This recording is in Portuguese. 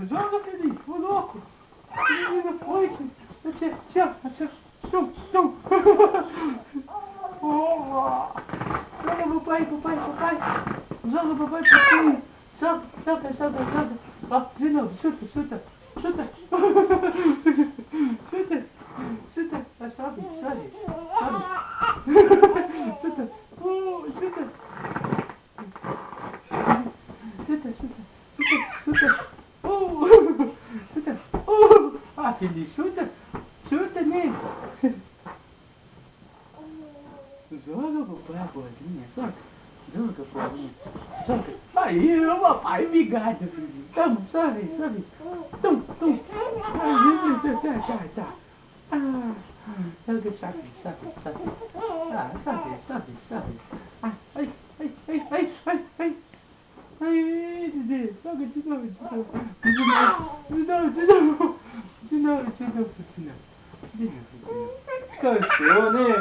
joga, Pedrinho, ô louco. Menino forte. Tchau. Joga, papai. Joga, papai, pouquinho. Solta. Ó, de novo, chuta. Chuta. Sobe. Chuta. Chuta. Ah, filho, chuta nele. Joga, papai, a bolinha. Joga, bolinha. Joga. Aí, papai, obrigado, filho. Tamo, sobe. Tum. Tá. Ah, joga, sobe. Ah, sobe. Ah, ai. Ai, Dede, joga de novo. De novo. Cansou, né?